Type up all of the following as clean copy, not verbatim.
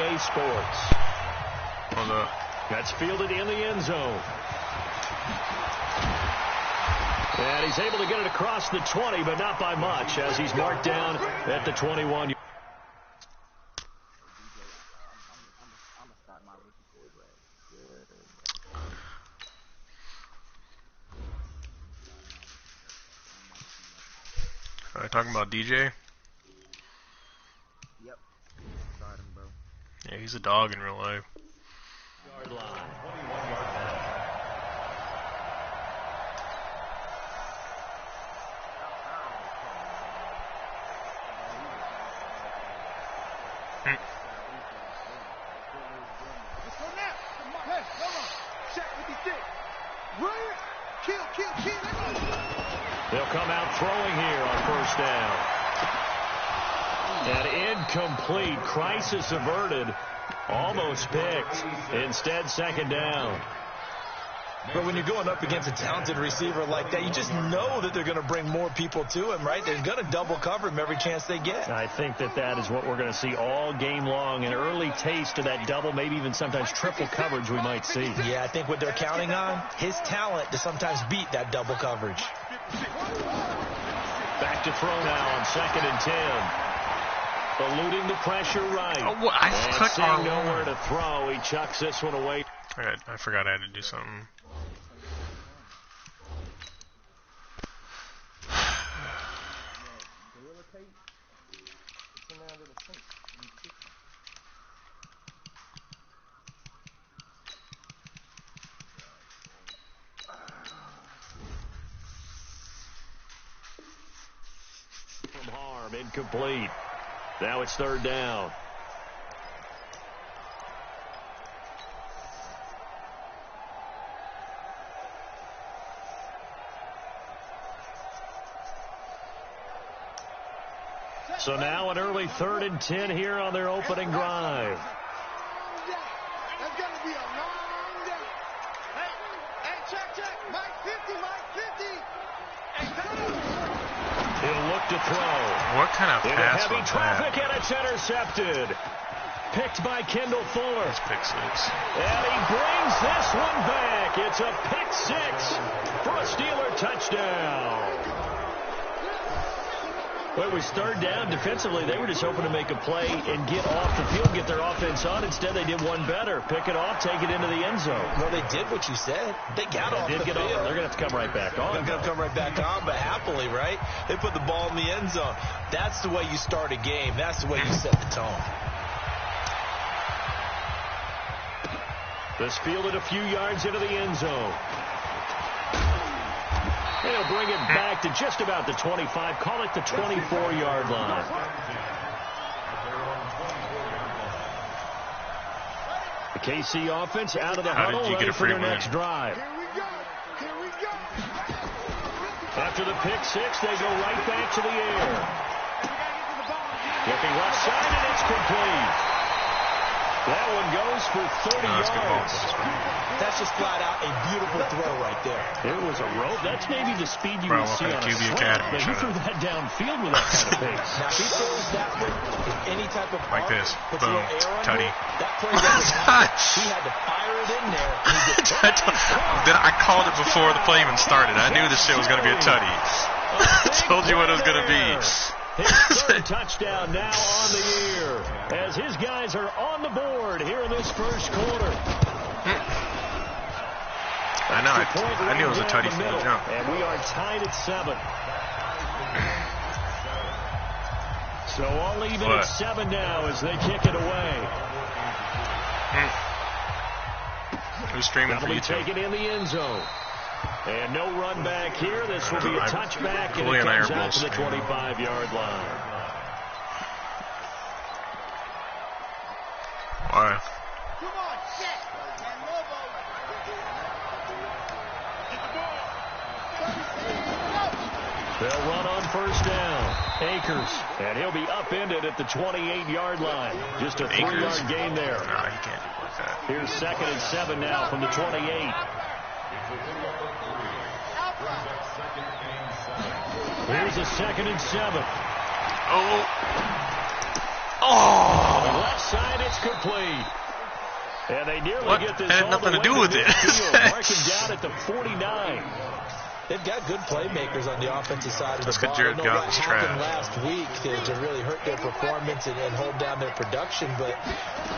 EA Sports. Hold up. That's fielded in the end zone. And he's able to get it across the 20, but not by much, as he's marked down at the 21. Are you talking about DJ? Yep. Start him, bro. Yeah, he's a dog in real life. Yard line, 21-yard line. They'll come out throwing here on first down. And incomplete. Crisis averted. Almost picked. Instead, second down. But when you're going up against a talented receiver like that, you just know that they're going to bring more people to him, right? They're going to double cover him every chance they get. I think that is what we're going to see all game long. An early taste of that double, maybe even sometimes triple coverage we might see. Yeah, I think what they're counting on, his talent to sometimes beat that double coverage. Back to throw now on 2nd and 10. Eluding the pressure right. Oh, I and seeing nowhere to throw, he chucks this one away. I forgot I had to do something. From harm, incomplete. Now it's third down. So now an early 3rd and 10 here on their opening drive. That's going to be a long day. Hey, check. Mike 50, Mike 50. He'll look to throw. What kind of In pass heavy was traffic, that? and it's intercepted. Picked by Kendall Fuller. It's pick 6. And he brings this one back. It's a pick 6 for a Steeler touchdown. Well, it was third down. Defensively, they were just hoping to make a play and get off the field, get their offense on. Instead, they did one better. Pick it off, take it into the end zone. Well, they did what you said. They got off the field. They're going to have to come right back on. They're going to come right back on, but happily, right? They put the ball in the end zone. That's the way you start a game. That's the way you set the tone. This fielded a few yards into the end zone. They'll bring it back to just about the 25. Call it the 24-yard line. The KC offense out of the huddle, ready for their next drive. Here we go. After the pick 6, they go right back to the air. Looking left side, and it's complete. That one goes for 30 yards. That's just flat out a beautiful throw right there. It was a rope. That's maybe the speed you Bro, would see on a QB slant. Academy. But he threw that downfield with that kind of pace. Now, if he throws that with any type of Like this. puts a Boom. little air under Tutty. it, that play doesn't happen. He had to fire it in there. Then I called it before the play even started. I knew this shit was going to be a tutty. I told you what it was going to be. His third touchdown now on the year as his guys are on the board here in this first quarter. I knew it was a tutty from the jump. And we are tied at 7. So all even at 7 now as they kick it away. Who's streaming That'll for be YouTube? taken in the end zone. And no run back here. This will be a touchback, and Julian it comes and I are out to the both 25-yard line. Why? Come on, set. And Lobo. Get the ball. They'll run on first down. Akers, and he'll be upended at the 28-yard line. Just a 3-yard gain there. No, he can't do like that. Here's 2nd and 7 now from the 28. Here's a 2nd and 7. Oh. On the left side, it's complete. incomplete. And they nearly What? get this That had all nothing the to do way with it. midfield, marking down at the 49. They've got good playmakers on the offensive side of the ball. Jared I know Goff that is happened trash. last week to really hurt their performance and hold down their production. But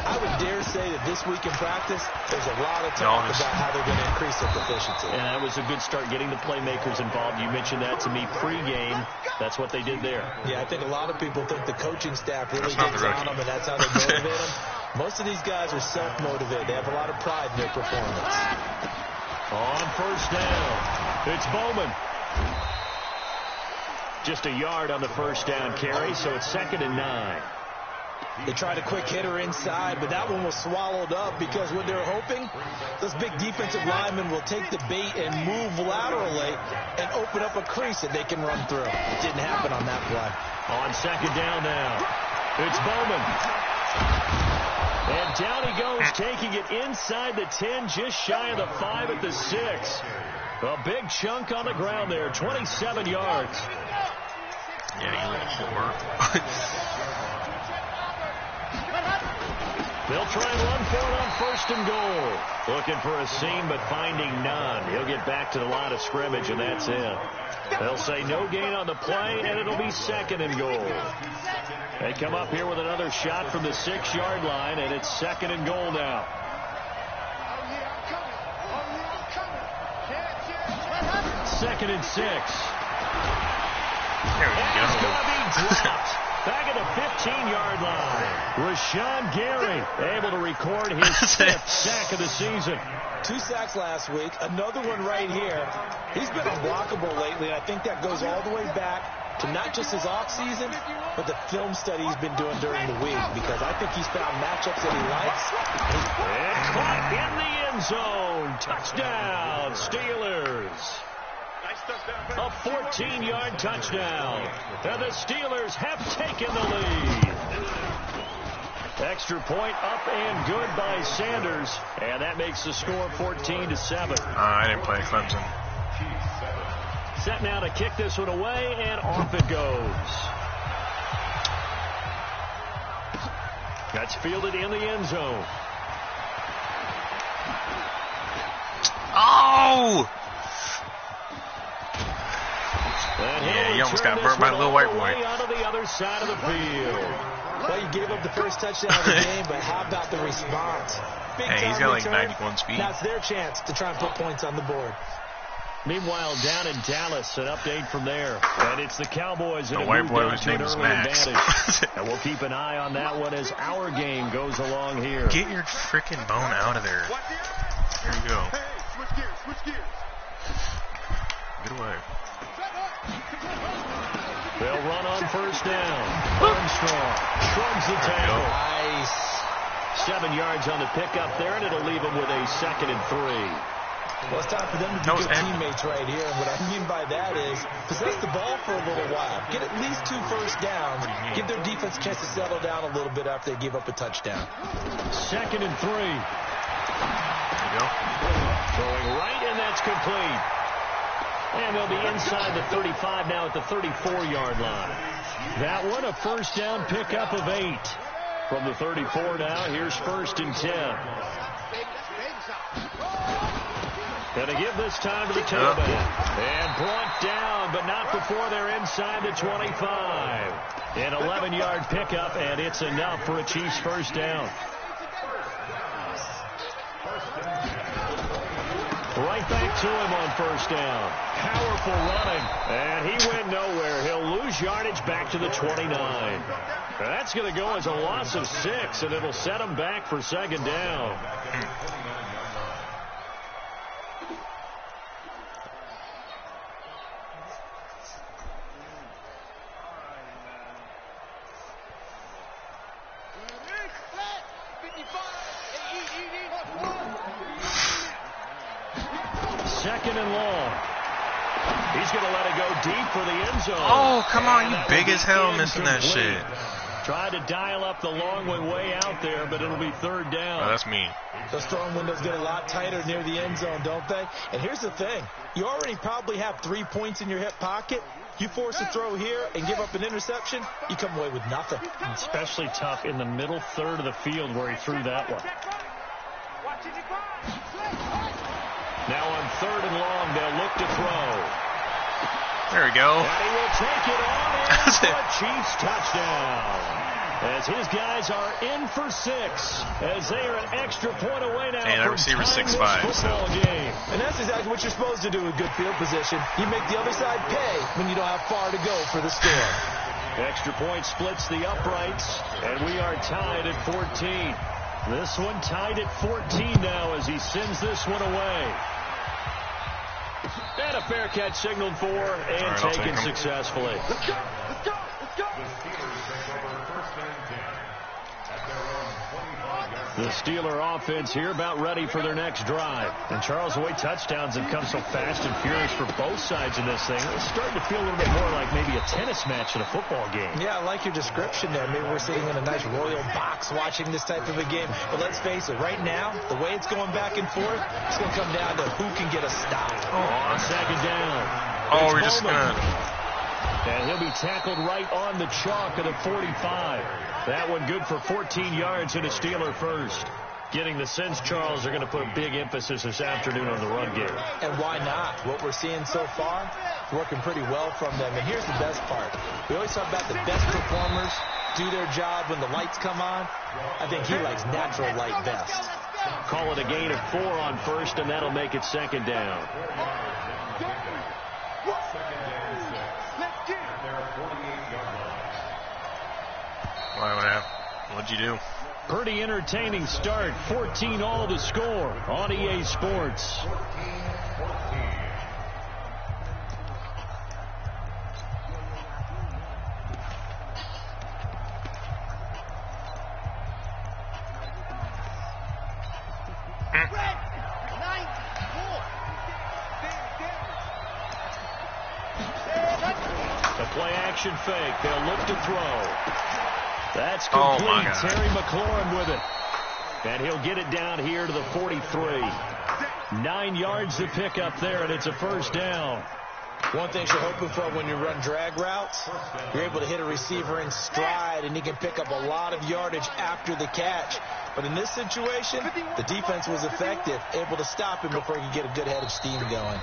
I would dare say that this week in practice, there's a lot of talk about how they're going to increase their efficiency. And that was a good start, getting the playmakers involved. You mentioned that to me pregame. That's what they did there. Yeah, I think a lot of people think the coaching staff really That's not gets the on rookie. them, and that's how they motivate them. Most of these guys are self-motivated. They have a lot of pride in their performance. On first down, it's Bowman. Just a yard on the first down carry, so it's 2nd and 9. They tried a quick hitter inside, but that one was swallowed up because what they're hoping, those big defensive linemen will take the bait and move laterally and open up a crease that they can run through. It didn't happen on that play. On 2nd down now, it's Bowman. And down he goes, taking it inside the 10, just shy of the 5 at the 6. A big chunk on the ground there, 27 yards. Yeah, you little whore. They'll try and run for it on 1st and goal. Looking for a seam, but finding none. He'll get back to the line of scrimmage, and that's it. They'll say no gain on the play, and it'll be 2nd and goal. They come up here with another shot from the 6-yard line, and it's 2nd and goal now. 2nd and 6. There we And it's going to be go. dropped. Back at the 15-yard line. Rashawn Gary able to record his 5th sack of the season. 2 sacks last week, another one right here. He's been unblockable lately, and I think that goes all the way back to not just his off-season, but the film study he's been doing during the week, because I think he's found matchups that he likes. And caught in the end zone. Touchdown, Steelers. A 14-yard touchdown. And the Steelers have taken the lead. Extra point up and good by Sanders. And that makes the score 14-7. I didn't play Clemson. Set now to kick this one away, and off it goes. That's fielded in the end zone. Oh! And Yeah, he'll you almost return got this burnt by one the little all white the boy. way onto the other side of the field. Well, you gave up the first touchdown of the game, but how about the response? Big Hey, he's time got like return. 91 speed. That's their chance to try and put points on the board. Meanwhile, down in Dallas, an update from there. And it's the Cowboys that The have white moved boy out whose to an name is early Max. advantage. And we'll keep an eye on that one as our game goes along here. Get your freaking bone out of there. There you go. Hey, switch gears, switch gears. Get away. They'll run on first down. Armstrong shrugs the There you go. tackle. Nice. 7 yards on the pickup there, and it'll leave them with a 2nd and 3. Well, it's time for them to be No, good it's teammates right here. And what I mean by that is possess the ball for a little while. Get at least 2 first downs. Give their defense a chance to settle down a little bit after they give up a touchdown. 2nd and 3. There you go. Throwing right, and that's complete. And they'll be inside the 35 now at the 34-yard line. That one, a first down pickup of 8. From the 34 now, here's 1st and 10. Gonna give this time to the tailback. And brought down, but not before they're inside the 25. An 11-yard pickup, and it's enough for a Chiefs first down. Right back to him on first down. Powerful running. And he went nowhere. He'll lose yardage back to the 29. That's going to go as a loss of 6, and it'll set him back for 2nd down. Second and long. He's going to let it go deep for the end zone. Oh, come on, you And big will as be hell missing that incomplete. shit. Tried to dial up the long one way out there, but it'll be 3rd down. Oh, that's me. Those throwing windows get a lot tighter near the end zone, don't they? And here's the thing. You already probably have 3 points in your hip pocket. You force a throw here and give up an interception, you come away with nothing. Especially tough in the middle third of the field where he threw that one. Now on 3rd and long, they'll look to throw. There we go. And he will take it on in for a Chiefs touchdown. As his guys are in for 6, as they are an extra point away now. Hey, that receiver's 6'5", so. Game. And that's exactly what you're supposed to do with good field position. You make the other side pay when you don't have far to go for the score. Extra point splits the uprights, and we are tied at 14. This one tied at 14 now as he sends this one away. And a fair catch signaled for and right, taken successfully. Let's go. Let's go. Let's go. The Steeler offense here about ready for their next drive. And Charles, the way touchdowns have come so fast and furious for both sides in this thing, it's starting to feel a little bit more like maybe a tennis match in a football game. Yeah, I like your description there. Maybe we're sitting in a nice royal box watching this type of a game. But let's face it, right now, the way it's going back and forth, it's going to come down to who can get a stop. On 2nd down. Oh, It's we're just Bowman. going to... And he'll be tackled right on the chalk of the 45. That one good for 14 yards and a Steeler first. Getting the sense, Charles, are going to put a big emphasis this afternoon on the run game. And why not? What we're seeing so far, working pretty well from them. And here's the best part. We always talk about the best performers do their job when the lights come on. I think he likes natural light best. Call it a gain of 4 on 1st, and that'll make it 2nd down. What'd you do? Pretty entertaining start. 14 all to score on EA Sports. The play action fake. They'll look to throw. That's complete. Oh, my God. Terry McLaurin with it. And he'll get it down here to the 43. 9 yards to pick up there, and it's a 1st down. One thing you're hoping for when you run drag routes, you're able to hit a receiver in stride, and he can pick up a lot of yardage after the catch. But in this situation, the defense was effective, able to stop him before he could get a good head of steam going.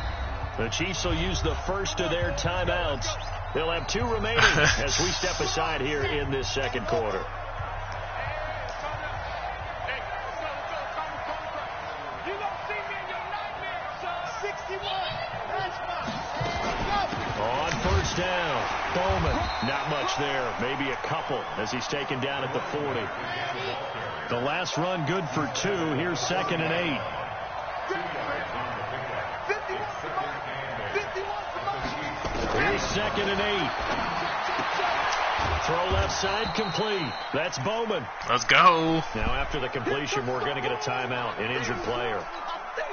The Chiefs will use the first of their timeouts. They'll have 2 remaining as we step aside here in this 2nd quarter. On 1st down, Bowman. Not much there. Maybe a couple as he's taken down at the 40. The last run good for 2. Here's 2nd and 8. Here's 2nd and 8. Throw left side complete. That's Bowman. Let's go. Now after the completion, we're going to get a timeout, an injured player.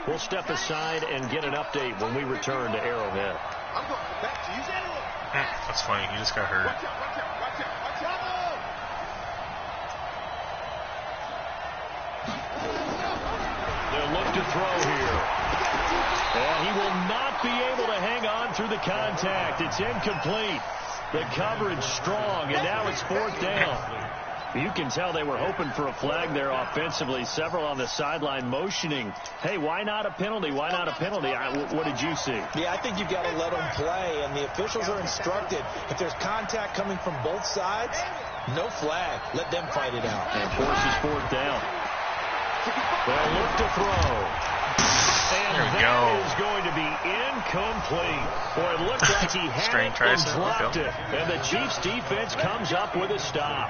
We'll step aside and get an update when we return to Arrowhead. That's funny. He just got hurt. They'll look to throw here. And he will not be able to hang on through the contact. It's incomplete. The coverage strong, and now it's 4th down. You can tell they were hoping for a flag there offensively. Several on the sideline motioning, hey, why not a penalty? Why not a penalty? What did you see? Yeah, I think you've got to let them play, and the officials are instructed. If there's contact coming from both sides, no flag. Let them fight it out. And forces 4th down. They'll look to throw. And that is going to be incomplete. Boy, it looked like he had it and dropped it. And the Chiefs defense comes up with a stop.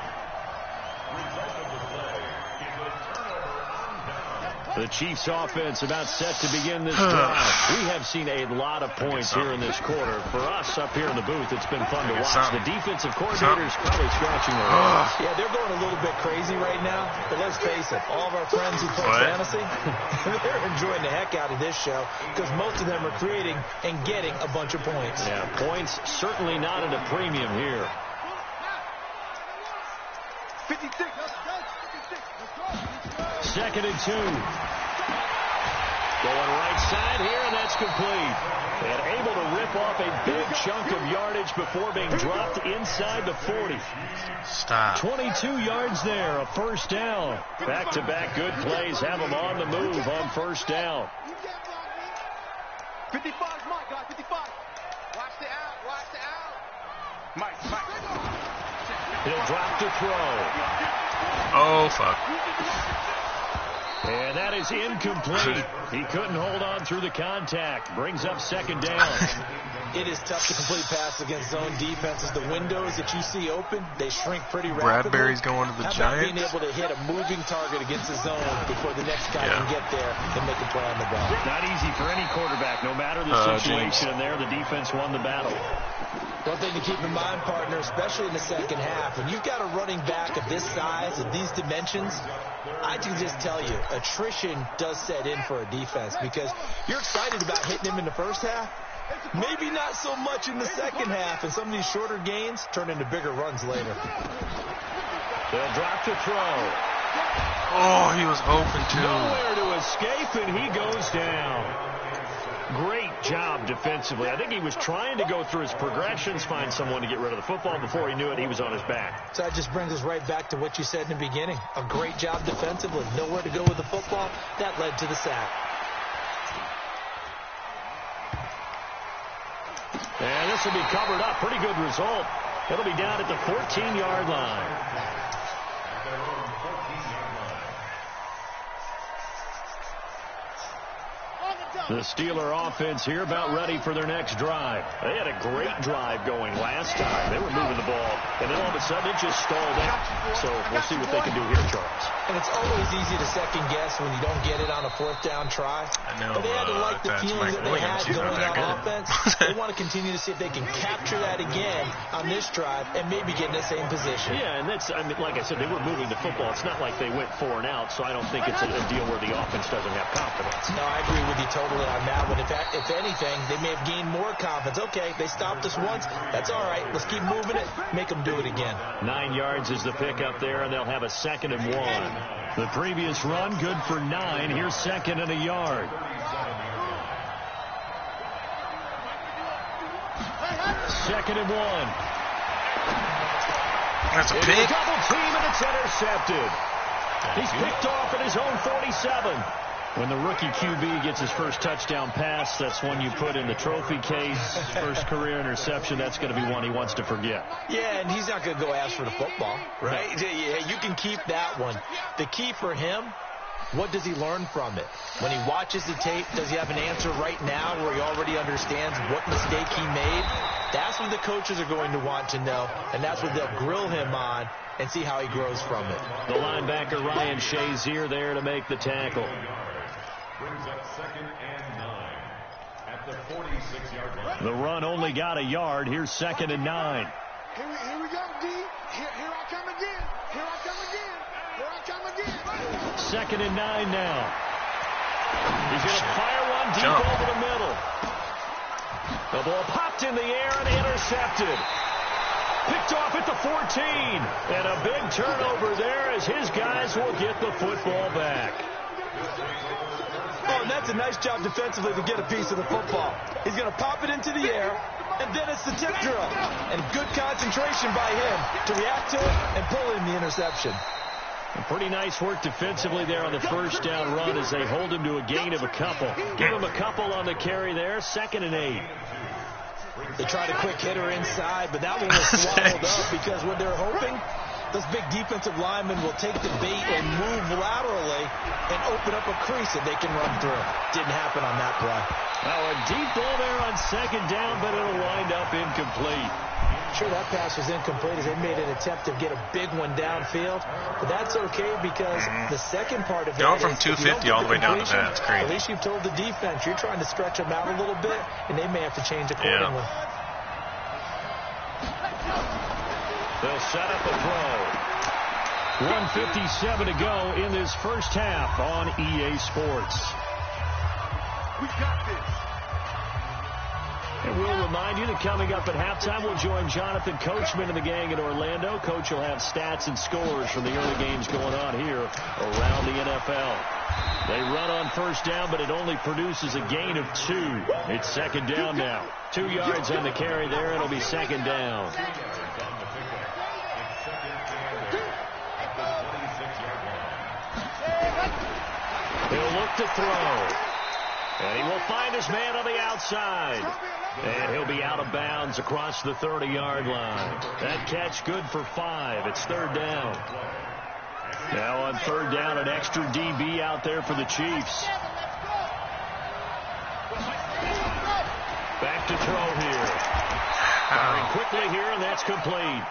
The Chiefs offense about set to begin this drive. We have seen a lot of points here in this quarter. For us up here in the booth, it's been fun to watch. The defensive coordinator's probably scratching their heads. Yeah, they're going a little bit crazy right now. But let's face it, all of our friends who play fantasy, they're enjoying the heck out of this show because most of them are creating and getting a bunch of points. Yeah, points certainly not at a premium here. 56. 2nd and 2. Going right side here, and that's complete. And able to rip off a big chunk of yardage before being dropped inside the 40. Stop. 22 yards there, a first down. Back-to-back good plays have them on the move on first down. 55, Mike, guys, 55. Watch the out. Mike. He'll drop to throw. Oh, fuck. And that is incomplete. He couldn't hold on through the contact. Brings up second down. It is tough to complete pass against zone defenses. The windows that you see open, they shrink pretty rapidly. Bradbury's going to the How about Giants. being able to hit a moving target against the zone before the next guy can get there and make a play on the ball? Not easy for any quarterback, no matter the situation. And there, the defense won the battle. One thing to keep in mind, partner, especially in the second half, when you've got a running back of this size, of these dimensions, I can just tell you, attrition does set in for a defense because you're excited about hitting him in the first half. Maybe not so much in the second half, and some of these shorter gains turn into bigger runs later. They'll drop to throw. Oh, he was open too. Nowhere to escape, and he goes down. Great job defensively. I think he was trying to go through his progressions, find someone to get rid of the football. Before he knew it, he was on his back. So that just brings us right back to what you said in the beginning. A great job defensively. Nowhere to go with the football. That led to the sack. And this will be covered up. Pretty good result. It'll be down at the 14-yard line. The Steeler offense here about ready for their next drive. They had a great drive going last time. They were moving the ball, and then all of a sudden it just stalled out. So we'll see what they can do here, Charles. And it's always easy to second guess when you don't get it on a fourth down try. I know, but they had to like the feelings that they had going on offense. They want to continue to see if they can capture that again on this drive and maybe get in the same position. Yeah, and that's, I mean, like I said, they were moving the football. It's not like they went 4 and out, so I don't think it's a deal where the offense doesn't have confidence. No, I agree with you totally on that one. If anything, they may have gained more confidence. Okay, they stopped us once. That's all right. Let's keep moving it. Make them do it again. 9 yards is the pickup there, and they'll have a 2nd and 1. The previous run, good for 9. Here's 2nd and a yard. 2nd and 1. That's a pick. Double team, and it's intercepted. He's picked off at his own 47. When the rookie QB gets his first touchdown pass, that's one you put in the trophy case. First career interception, that's going to be one he wants to forget. Yeah, and he's not going to go ask for the football, right? Yeah, you can keep that one. The key for him, what does he learn from it? When he watches the tape, does he have an answer right now where he already understands what mistake he made? That's what the coaches are going to want to know, and that's what they'll grill him on and see how he grows from it. The linebacker, Ryan Shazier, there to make the tackle. Brings up 2nd and 9 at the 46-yard line. The run only got a yard. Here's 2nd and 9. Here we go, D. Here I come again. Here I come again. Here I come again. 2nd and 9 now. He's going to fire one deep over the middle. The ball popped in the air and intercepted. Picked off at the 14. And a big turnover there as his guys will get the football back. Oh, and that's a nice job defensively to get a piece of the football. He's going to pop it into the air, and then it's the tip drill. And good concentration by him to react to it and pull in the interception. And pretty nice work defensively there on the first down run as they hold him to a gain of a couple. Give him a couple on the carry there. 2nd and 8. They tried a quick hitter inside, but that one was swallowed up because what they're hoping, those big defensive linemen will take the bait and move laterally and open up a crease that they can run through. Didn't happen on that play. Now a deep ball there on 2nd down, but it'll wind up incomplete. Sure, that pass was incomplete as they made an attempt to get a big one downfield, but that's okay because the second part of it going from 250 all the way down to that, it's crazy. At least you've told the defense you're trying to stretch them out a little bit, and they may have to change accordingly. They'll set up a throw. 1:57 to go in this first half on EA Sports. We got this. And we'll remind you that coming up at halftime, we'll join Jonathan Coachman and the gang in Orlando. Coach will have stats and scores from the early games going on here around the NFL. They run on first down, but it only produces a gain of 2. It's second down now. 2 yards on the carry there. It'll be second down. He'll look to throw. And he will find his man on the outside. And he'll be out of bounds across the 30-yard line. That catch good for 5. It's third down. Now on third down, an extra DB out there for the Chiefs. Back to throw here. Firing quickly here, and that's complete.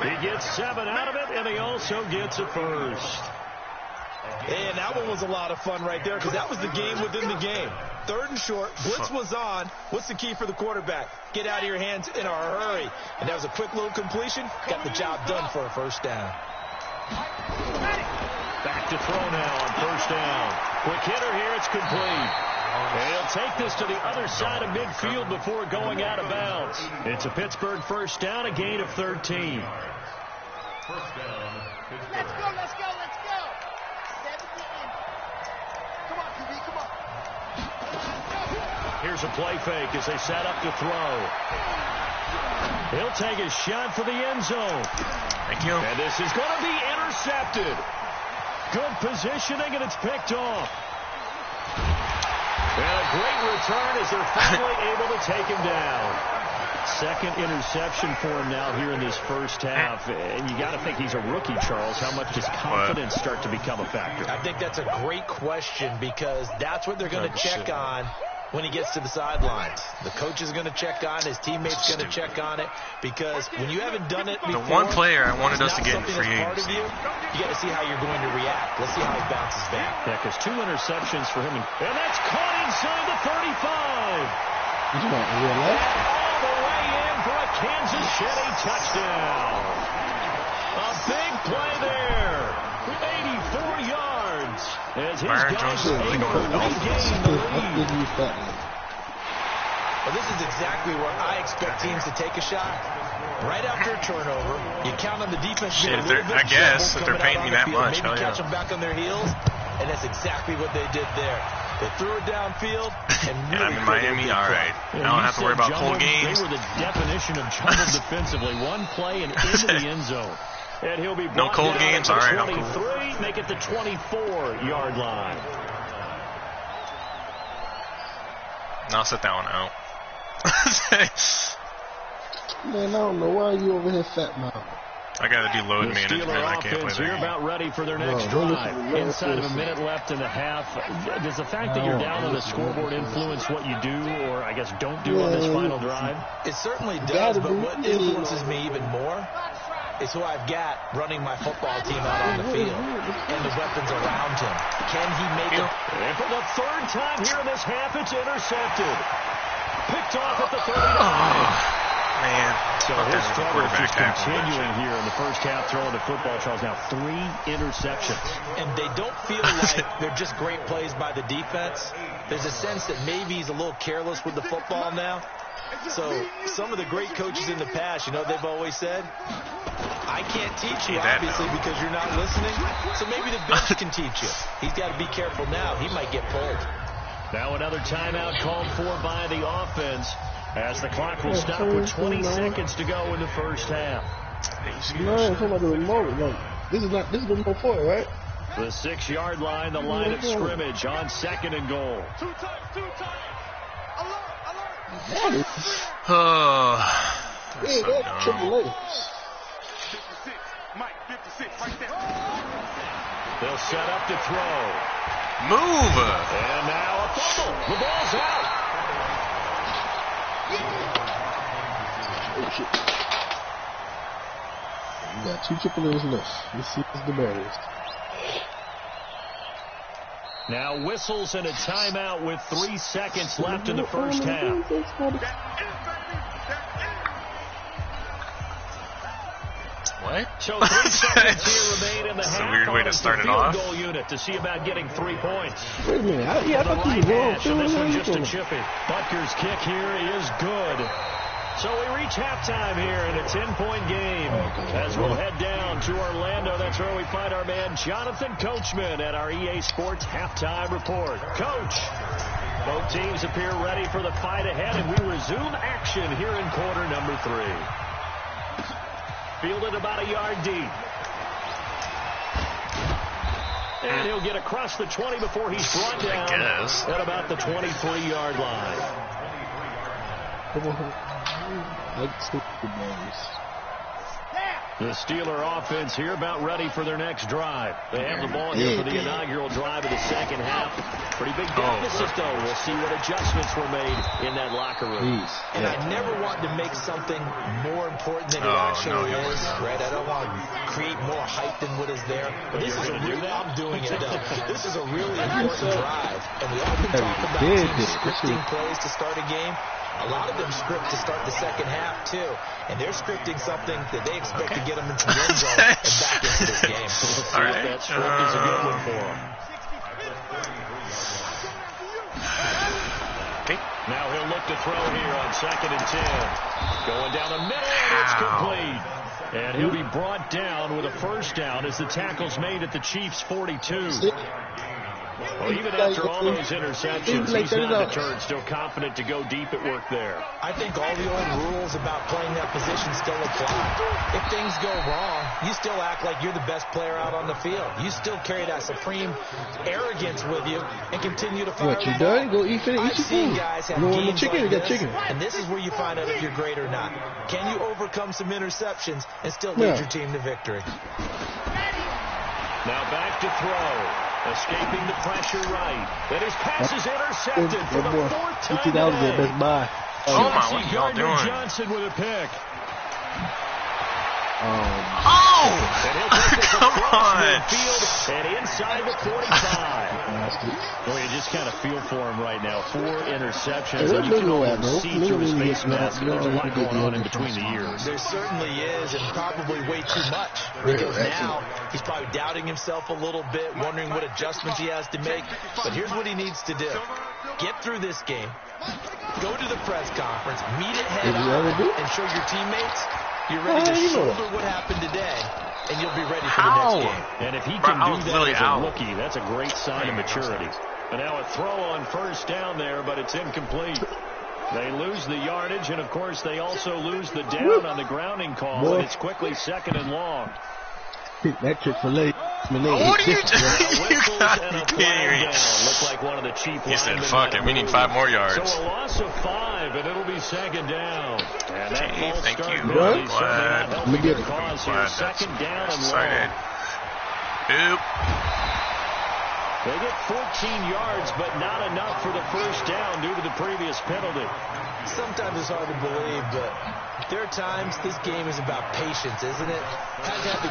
He gets 7 out of it, and he also gets a first. And that one was a lot of fun right there because that was the game within the game. Third and short, blitz was on. What's the key for the quarterback? Get out of your hands in a hurry. And that was a quick little completion. Got the job done for a first down. Back to throw now on first down. Quick hitter here. It's complete. And he'll take this to the other side of midfield before going out of bounds. It's a Pittsburgh first down, a gain of 13. First down, Pittsburgh. Let's go, let's go, let's go. 17. Come on, QB, come on. Here's a play fake as they set up to throw. He'll take a shot for the end zone. Thank you. And this is going to be intercepted. Good positioning, and it's picked off. And a great return as they're finally able to take him down. Second interception for him now here in this first half. And you got to think he's a rookie, Charles. How much does confidence start to become a factor? I think that's a great question because that's what they're going to check on when he gets to the sidelines. The coach is going to check on, his teammates going to check on it, because when you haven't done it before, the one player I wanted us to get in free agency. You got to see how you're going to react. Let's see how he bounces back. Yeah, because 2 interceptions for him. And that's caught inside the 35. You want real life? All the way in for a Kansas City touchdown. A big play there. 84 yards. As his guys are able to regain the lead. Well, this is exactly where I expect teams to take a shot. Right after a turnover, you count on the defense. Shit, I guess if they're paying me that much, maybe catch them back on their heels, and that's exactly what they did there. They threw it downfield, and really I'm in Miami, all right. I don't have to worry about cold games. They were the definition of jumbled defensively. One play and into the end zone. And he'll be no cold games, all right. 23, make it the 24-yard line. I'll set that one out. Man, I don't know why you over here fat mouth. I got to do load management. I can't play You're about ready for their next drive. Inside of a minute left in the half. Does the fact that you're down on the scoreboard influence what you do, or I guess don't do on this final drive? It certainly does, but what influences me even more is who I've got running my football team out on the field and the weapons around him. Can he make it? And for the third time here in this half, it's intercepted. Picked off at the 39. Man, so his struggle is just continuing here in the first half, throwing the football, Charles. Now 3 interceptions. And they don't feel like they're just great plays by the defense. There's a sense that maybe he's a little careless with the football now. So some of the great coaches in the past, you know, they've always said, I can't teach you, obviously, because you're not listening. So maybe the bench can teach you. He's got to be careful now. He might get pulled. Now another timeout called for by the offense as the clock will stop with 20 seconds to go in the first half. No, I'm talking about the remote. Like, this is the remote for it, right? The 6-yard line, the line of scrimmage on 2nd and goal. Two times. Alert. Oh, that's so dumb. Triple A. 56, Mike, 56, right there. They'll set up to throw. Move! And now a fumble. The ball's out. Oh, shit. We got 2 triple A's left. Let's see what's the barriers. Now whistles and a timeout with 3 seconds left in the first half. What? So 3 seconds here remain in the half. That's a weird way to start it off. Goal unit to see about getting 3 points. Wait a minute. I thought this was wrong. And this one just a chippy. Butker's kick here is good. So we reach halftime here in a 10-point game. As we'll head down to Orlando, that's where we find our man Jonathan Coachman at our EA Sports Halftime Report. Coach, both teams appear ready for the fight ahead, and we resume action here in quarter number 3. Fielded about a yard deep. And he'll get across the 20 before he's brought down at about the 23-yard line. The Steeler offense here about ready for their next drive. They have the ball here for the inaugural drive of the second half. Pretty big deficit, though. We'll see what adjustments were made in that locker room. And I never want to make something more important than it actually is. Right? I don't want to create more hype than what is there. But this is a really, I'm doing it, though. This is a really important drive. And we often talk about teams scripting plays to start a game. A lot of them script to start the second half, too. And they're scripting something that they expect to get them into the end zone and back into this game. All right. That script is a good one for them. Okay. Now he'll look to throw here on 2nd and 10. Going down the middle, and it's complete. And he'll be brought down with a first down as the tackle's made at the Chiefs' 42. Well, even after all those interceptions, he's not deterred, still confident to go deep at work there. I think all the old rules about playing that position still apply. If things go wrong, you still act like you're the best player out on the field. You still carry that supreme arrogance with you and continue to fire. What, you done? Go eat your food. Guys have you want the games chicken? like You got this, chicken. and this is where you find out if you're great or not. Can you overcome some interceptions and still lead your team to victory? Now back to throw. Escaping the pressure right. And his pass is intercepted for the 4th time today. Best buy. Oh, my, what are y'all doing? Johnson with a pick. Come on. Field and inside the 45. Well, you just kind of feel for him right now. 4 interceptions. And you can almost see through his face mask. There's a lot going on in between the years. There certainly is, and probably way too much. Because now he's probably doubting himself a little bit, wondering what adjustments he has to make. But here's what he needs to do. Get through this game. Go to the press conference. Meet it head on and show your teammates you're ready to shoulder what happened today, and you'll be ready for the next game. And if he can do that as a rookie, that's a great sign of maturity. And now a throw on first down there, but it's incomplete. They lose the yardage, and, of course, they also lose the down on the grounding call, and it's quickly 2nd and long. That trick for late. What are you doing? You can't hear me. Look like one of the cheap he said, fuck it, we need 5 more yards. So a loss of 5, and it'll be 2nd down. And that false thank start you. really Glad. helping their cause here. 2nd down and long. Oop. They get 14 yards, but not enough for the first down due to the previous penalty. Sometimes it's hard to believe, but there are times this game is about patience, isn't it?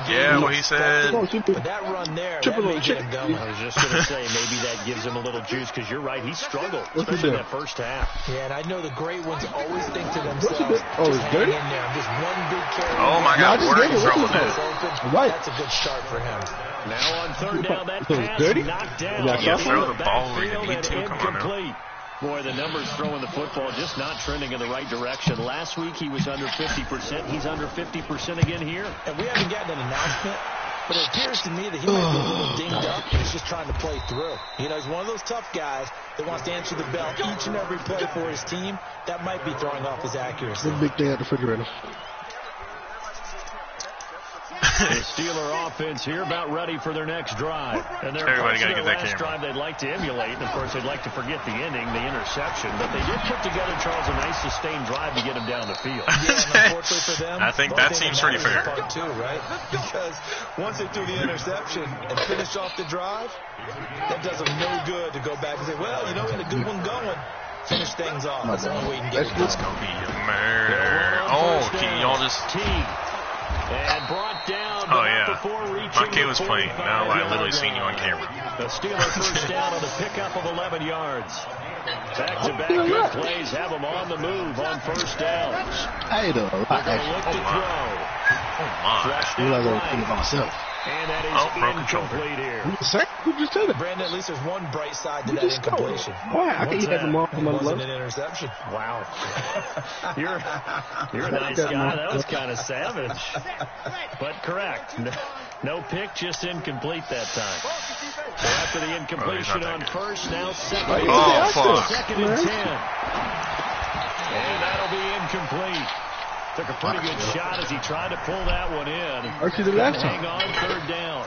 Yeah, what he said. But that run there, that may get him going. I was just going to say, maybe that gives him a little juice, because you're right, he struggled, especially in that first half. Yeah, and I know the great ones always think to themselves, it's dirty? in there, just one big carry. Oh, my God, where are you throwing that? Right. That's a good start for him. Now on 3rd down, that pass dirty? knocked down. You throw the ball where you need to. Come on now. Boy, the numbers throwing the football just not trending in the right direction. Last week he was under 50%. He's under 50% again here. And we haven't gotten an announcement, but it appears to me that he might be a little dinged up and he's just trying to play through. You know, he's one of those tough guys that wants to answer the bell each and every play for his team. That might be throwing off his accuracy. The big thing at the refrigerator. The Steeler offense here about ready for their next drive. And they're everybody got to get that last camera. drive they'd like to emulate. And, of course, they'd like to forget the ending, the interception. But they did put together, Charles, a nice sustained drive to get him down the field. Yeah, and unfortunately for them, I think that seems pretty fair. Part 2, right? Because once they threw the interception and finished off the drive, that does them no good to go back and say, well, you know, we had a good one going. Finish things off. That's the only way you can get it. It's going to be a murder. Oh, can y'all just... And brought down. Oh, yeah. My was playing. Now I literally seen you on camera. The Steelers first down on the pickup of 11 yards. Back-to-back good plays have them on the move on first downs. I don't know. They're going to look to throw. Oh, my. Flushed I'm not out going to right. think of myself. And that is incomplete here. Who just said it? Brandon, at least there's one bright side to that incompletion. Why? I can't have them all from my Wasn't an interception. Wow. You're a nice guy. That was kind of savage. But correct. No pick, just incomplete that time. So after the incompletion on first, now second and 10. And that'll be incomplete. Took a pretty good shot as he tried to pull that one in. Hang on, third down.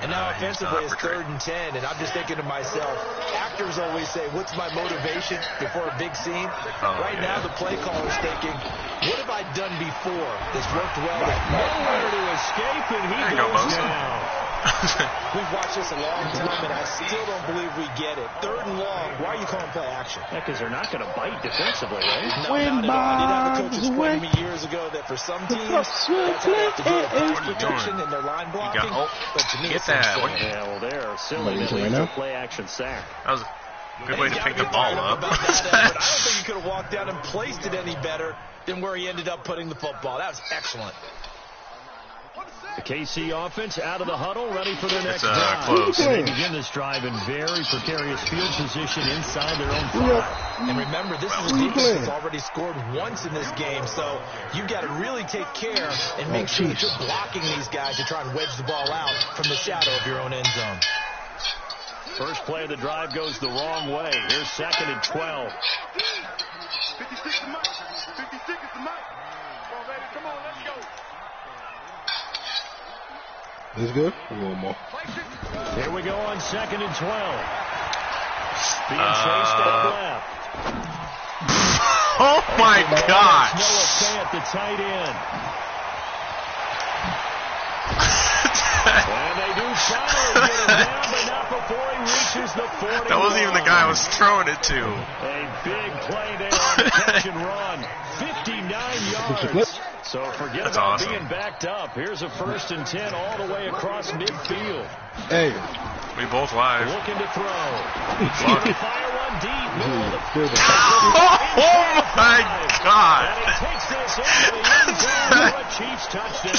And now offensively it's 3rd and 10, and I'm just thinking to myself, actors always say, what's my motivation before a big scene? Right now the play caller's thinking, what have I done before that's worked well? Nowhere to escape, and he goes down. We've watched this a long time, and I still don't believe we get it. 3rd and long, why are you calling play action? Yeah, because they're not going to bite defensively, right? No, not at all. I did have a coach explain to me years ago that for some teams, that's how they have to do pass protection and their line blocking. But to me, it's yeah, well, they're silly. They lead to a play action sack. That was a good way to pick the ball up. But I don't think he could have walked down and placed it any better than where he ended up putting the football. That was excellent. The KC offense out of the huddle, ready for their next drive. Close. They begin this drive in very precarious field position inside their own 5. And remember, this is a defense that's already scored once in this game, so you've got to really take care and make sure that you're blocking these guys to try and wedge the ball out from the shadow of your own end zone. First play of the drive goes the wrong way. Here's 2nd and 12. 56 is the mic. 56 is the mic. Come on, baby. Come on, let's go. This good? One more. Here we go on 2nd and 12. Being chased out left. Oh my gosh! Noah Fant, the tight end. And they do finally get him down, but not before he reaches the 40. That wasn't even the guy I was throwing it to. A big play there on the catch and run. 59 yards. So forget about being backed up. Here's a 1st and 10 all the way across midfield. Hey. We both live. Looking to throw. Fire one deep. Oh my God. And he takes this into the end zone for a Chiefs touchdown.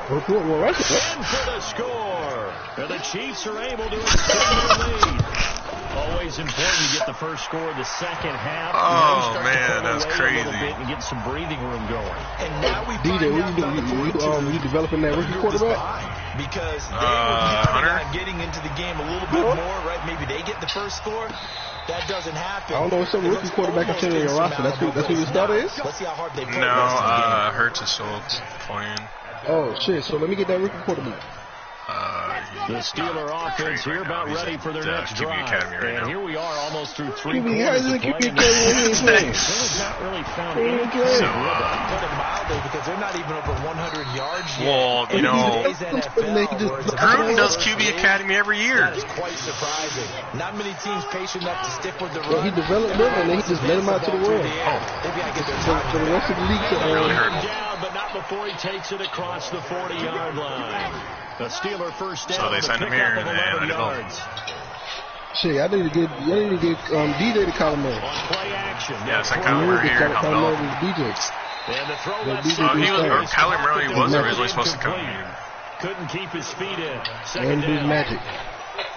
And for the score. And the Chiefs are able to extend their lead. Always important to get the first score of the second half. Oh, man, that's crazy. A bit and get some breathing room going. And now we you developing that rookie quarterback? Because they were Hunter getting into the game a little bit more, right? Maybe they get the first score. That doesn't happen. I don't know if some rookie quarterback is in your roster. That's who your starter is? Let's see how hard they play. No, Hurts is still playing. Oh, shit. So let me get that rookie quarterback. The Steeler offense here about ready for their next drive. And here we are almost through 3 quarters of play. It's not really found any kind of rhythm. Put it mildly because they're not even over 100 yards yet. Well, you know, Gruden does QB Academy every year. That is quite surprising. Not many teams patient enough to stick with the run. He developed them and then he just let him out to the world. They've got to get their time. For the rest of the league to really hurt. Down, but not before he takes it across the 40-yard line. The Steeler first down. So they send him here and let it go. Shit, I need to get DJ to call him in. On play action. Yeah, send Kyler Murray here. Call him over to DJ. And the throw Kyler Murray was originally supposed to come in. Couldn't keep his feet in. And Second do down. magic.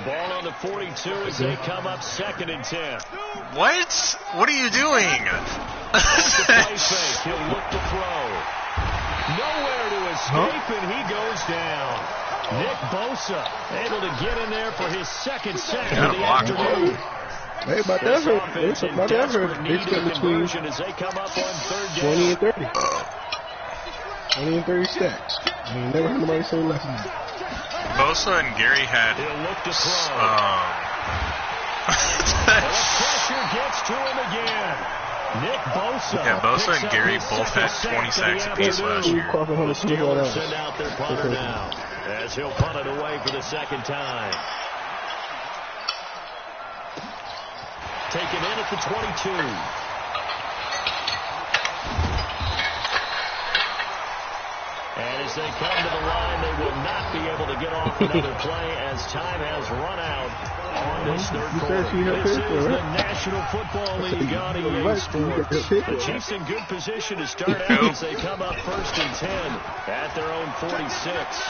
Ball on the 42 as they come up 2nd and 10. What? What are you doing? The play fake. He'll look to throw. Nowhere to escape, and he goes down. Nick Bosa able to get in there for his 2nd sack of the afternoon. Hey, about that hurt. It's about that hurt. They spent between 20 as they come up on 3rd down. and 30. 20 and 30 stacks. I mean, never heard nobody say less than that. Bosa and Gary had He'll look to throw. The pressure gets to him again. Nick Bosa. Yeah, Bosa and Gary both had 20 sacks apiece last year. Steelers send out their punter now as he'll punt it away for the 2nd time. Taken in at the 22. And as they come to the line, they will not be able to get off another play as time has run out on this 3rd quarter. This is the National Football League on EA Sports. The Chiefs in good position to start out as they come up 1st and 10 at their own 46.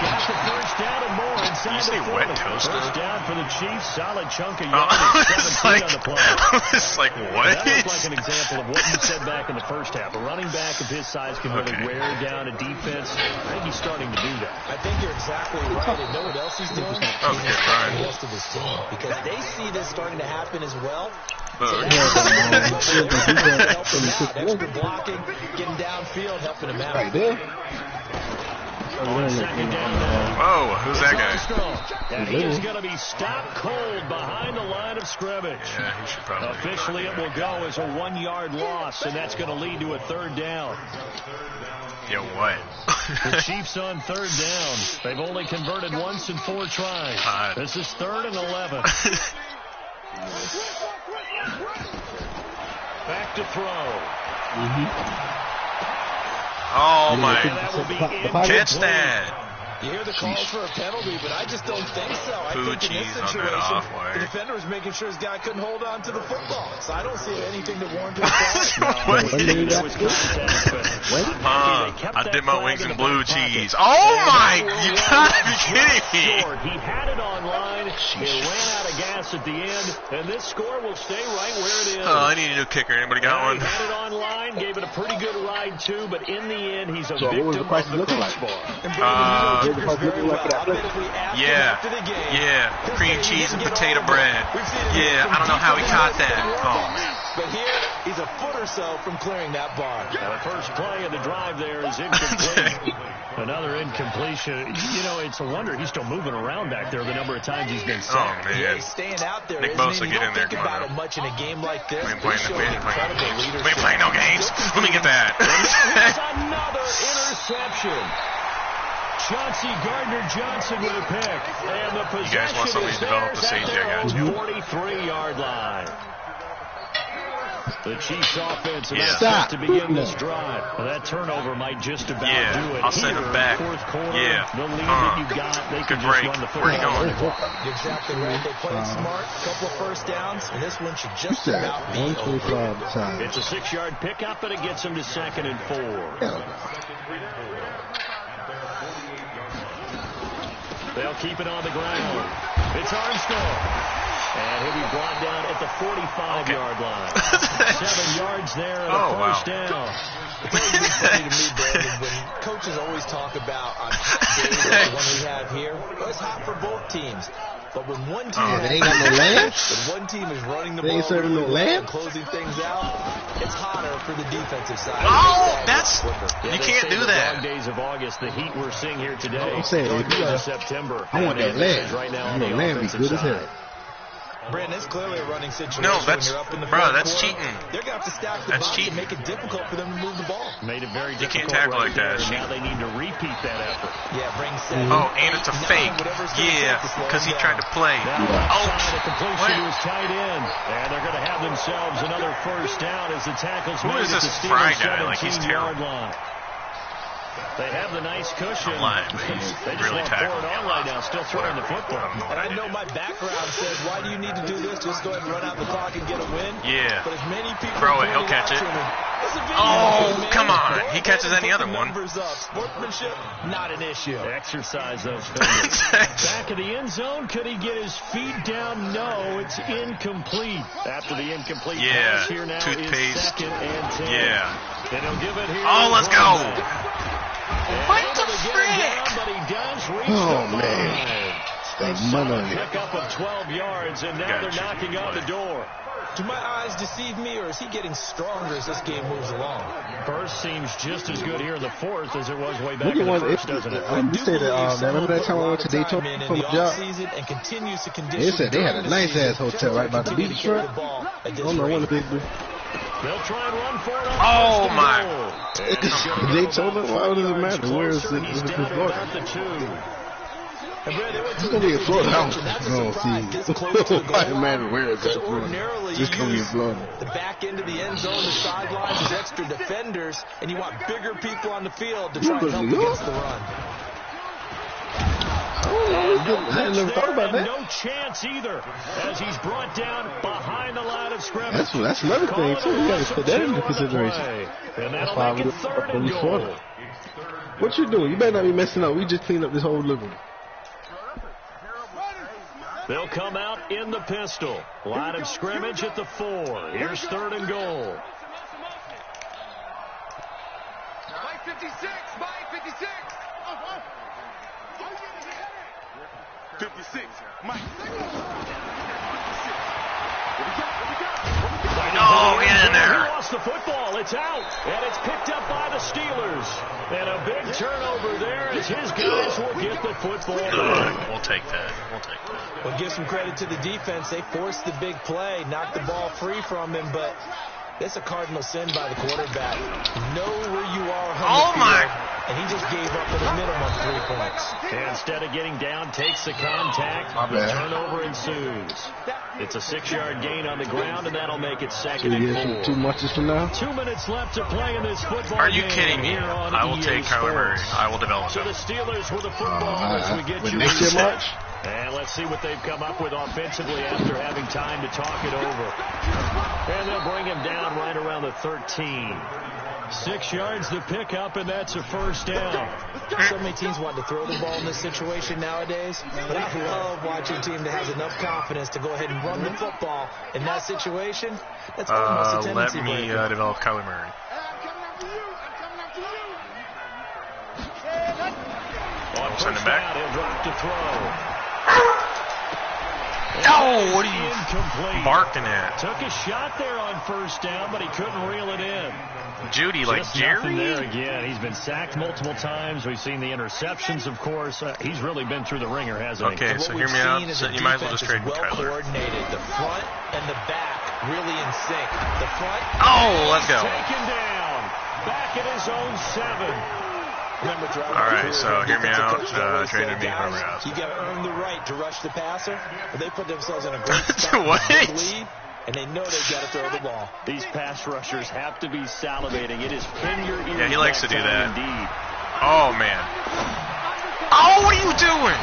got the first down and more inside You say the 40. wet toaster? First down for the Chiefs. Solid chunk of I yardage. was 17 like, on the play. I was like, what? That looks like an example of what you said back in the first half. A running back of his size can really wear down a defense. I think he's starting to do that. I think you're exactly right. And know what else he's doing? Okay, He's Brian. the rest of his team because they see this starting to happen as well. Look. Extra blocking, getting downfield, helping him out. Right there. On second down now. Whoa, who's that guy? And he is going to be stopped cold behind the line of scrimmage. Yeah, he should probably. Officially, it will go as a 1-yard loss, and that's going to lead to a third down. Yeah, what? The Chiefs on third down. They've only converted once in 4 tries. This is 3rd and 11. Back to throw. Oh, my. That will be Catch that. You hear the calls for a penalty, but I just don't think so. I think in this situation, the defender was making sure his guy couldn't hold on to the football. So I don't see anything to warrant a foul. I dip my wings in blue cheese. Oh, my. You gotta be kidding me. He had it online. He ran out of gas at the end, and this score will stay right where it is. Oh, I need a new kicker. Anybody got one? He had it online, gave it a pretty good ride, too, but in the end, he's a So what was the victim price of the looking like? crossbar. Yeah, cream cheese and potato bread. Yeah, I don't know how he caught that. Oh, man. But here, he's a foot or so from clearing that bar. The first play of the drive there is incomplete. Another incompletion. You know, it's a wonder he's still moving around back there the number of times he's been sacked. Oh, man. Yeah, he's staying out there. Nick Bosa, get in there. Think Come about on. it much in a game like this. We ain't playing no games. Incredible We ain't playing no games. Let me get that. Here's another interception. Chauncey Gardner-Johnson with a pick. And the possession You guys want somebody to develop the safety? I got you. 43-yard line. The Chiefs offense is Stop. to begin this drive. Well, that turnover might just about do it. I'll send him back. Fourth quarter, Yeah. the lead that you got, they Good can break. just run the Where you football. going? You're exactly right. They played smart. A couple of first downs, and this one should just about be over. 125 times. It's a 6-yard pickup, and it gets them to 2nd and 4. They'll keep it on the ground. It's Armstrong. And he'll be brought down at the 45-yard line. 7 yards there and a first down. It's always funny to me, Brandon, when coaches always talk about on hot days like the one we have here. It's hot for both teams. But when one team they ain't got no land? when one team is running the They ball ain't serving no really well land? and closing things out, it's hotter for the defensive side. Oh, that's Yeah, you they can't say do the that. long days of August, the heat we're seeing here today. I'm saying, if you got, September. I want that land. Right now You know, land be good as hell. Brandon, it's clearly a running situation. No, that's when you're up in the bro. fourth That's quarter. cheating. They're going to have to stack the That's box cheating. and make it difficult for them to move the ball. Made it very You difficult. can't tackle right like that. there. Now they need to repeat that effort. Yeah, bring 7. Oh, and it's a fake. Yeah, because he tried to play. Now Oh, the completion what? to his tight end. And they're going to have themselves another first down as the tackle's Who made is at this the Fry Steelers' guy? Like, he's 17-yard terrible. line. They have the nice cushion. I'm lying, but he's They just really want to pour tackling it me a on lot. right now, still throwing the football. And I know my background says, why do you need to do this? Just go ahead and run out the clock and get a win. Yeah. But as many people Throw it, he'll pointed catch out it. to me, it's a video Oh, game, man. come on. Go He ahead catches and any put other the one. numbers up. Sportsmanship, not an issue. Exercise those fingers. Back of the end zone. Could he get his feet down? No, it's incomplete. After the incomplete pass here now toothpaste. is 2nd and 10. Yeah. And he'll give it here. Oh, let's go. What the frick? Oh, man. That money. Pick up of 12 yards, and now they're knocking on the door. Do my eyes deceive me, or is he getting stronger as this game moves along? First seems just as good here in the fourth as it was way back Look in at the one. first, doesn't it? You say that. Remember that time I went to Daytona from a job? And continues to They said they had a nice ass hotel right by the beach front. I don't know what they do. They'll try and run for it. Oh, my. Daytona? Why does it matter? Where is it? He's Is it down in at Florida? about the 2. It's gonna be in Florida. I don't see. Why it matter where it's at? Ordinarily, Just gonna be in Florida. the back end of the end zone, the sidelines, there's extra defenders, and you want bigger people on the field to try and help against the run. I never thought about that. No chance either, as he's brought down behind the line of scrimmage. That's another thing too. You got to put that into consideration. And That's that'll why make we it 3rd and look goal. Florida. What you doing? You better not be messing up. We just cleaned up this whole living room. They'll come out in the pistol. Line of scrimmage at the 4. Here's 3rd and goal. Mike 56, Mike 56. 56, Mike. No, get in there. He lost the football. It's out. And it's picked up by the Steelers. And a big turnover there as his guys will get the football back. We'll take that. We'll take that. Well, give some credit to the defense. They forced the big play, knocked the ball free from him, but that's a cardinal sin by the quarterback. Know where you are on the field, and he just gave up at a minimum 3 points. And instead of getting down, takes the contact. The turnover ensues. It's a 6-yard gain on the ground, and that'll make it 2nd and 4. 2 months from now? 2 minutes left to play in this football game. Are you kidding me? I will take Kyler Murray. I will develop So him. the Steelers with the football as we get you next year, March? And let's see what they've come up with offensively after having time to talk it over. And they'll bring him down right around the 13. 6 yards to pick up, and that's a first down. So many teams want to throw the ball in this situation nowadays, but I love watching a team that has enough confidence to go ahead and run the football in that situation. That's almost a tendency Let me breaker. develop Kyler Murray. On Send him first back. down, he'll drop to throw. Oh, what are you Incomplete. barking at? Took a shot there on first down, but he couldn't reel it in. Judy, like Just nothing Jerry? there again. He's been sacked multiple times. We've seen the interceptions, of course. He's really been through the ringer, hasn't he? Okay, so hear me out. So you might as well just trade with well Kyler. coordinated. The front and the back really in sync. The front. Oh, let's go. Taken down. Back at his own 7. Remember, All right, so hear me out. Traded me guys, Harvey out. you got to earn the right to rush the passer. But they put themselves in a great spot, What? with a big lead, and they know they've got to throw the ball. These pass rushers have to be salivating. It is pin your ears. Yeah, he likes to do that. Indeed. Oh, man. Oh, what are you doing?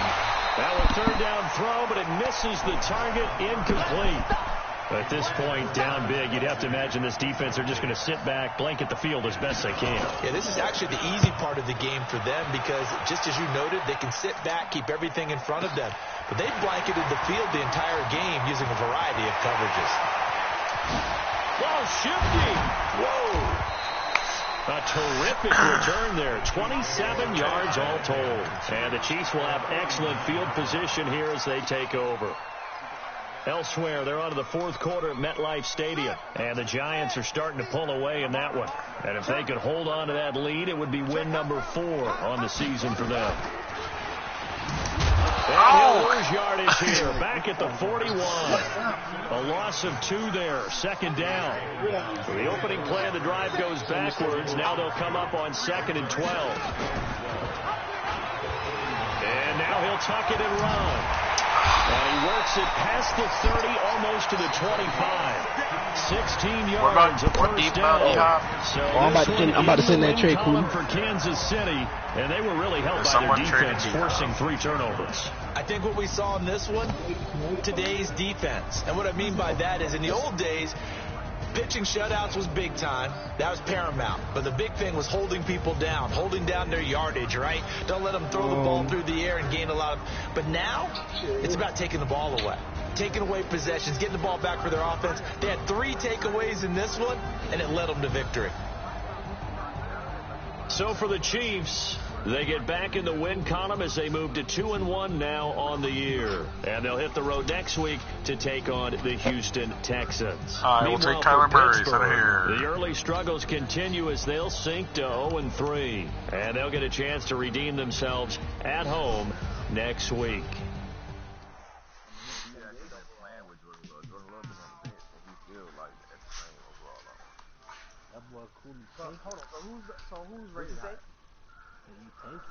That was 3rd down throw, but it misses the target. Incomplete. At this point, down big, you'd have to imagine this defense are just going to sit back, blanket the field as best they can. Yeah, this is actually the easy part of the game for them because, just as you noted, they can sit back, keep everything in front of them. But they've blanketed the field the entire game using a variety of coverages. Ball shifting. Whoa. A terrific return there. 27 yards all told. And the Chiefs will have excellent field position here as they take over. Elsewhere, they're on to the 4th quarter at MetLife Stadium. And the Giants are starting to pull away in that one. And if they could hold on to that lead, it would be win number 4 on the season for them. And he'll lose yardage here. Back at the 41. A loss of 2 there. 2nd down. The opening play of the drive goes backwards. Now they'll come up on 2nd and 12. And now he'll tuck it and run. And he works it past the 30, almost to the 25. 16 yards of first down. So I'm about to send that trade, Cool. for Kansas City, and they were really helped by their defense, forcing 3 turnovers. I think what we saw in this one, today's defense. And what I mean by that is in the old days, pitching shutouts was big time. That was paramount. But the big thing was holding people down, holding down their yardage, right? Don't let them throw the ball through the air and gain a lot of... But now, it's about taking the ball away. Taking away possessions, getting the ball back for their offense. They had 3 takeaways in this one, and it led them to victory. So for the Chiefs, they get back in the win column as they move to 2-1 now on the year. And they'll hit the road next week to take on the Houston Texans. I will take Meanwhile, Kyler for Murray Pittsburgh, out of here. the early struggles continue as they'll sink to 0-3. And they'll get a chance to redeem themselves at home next week. Hold on. So who's rated higher?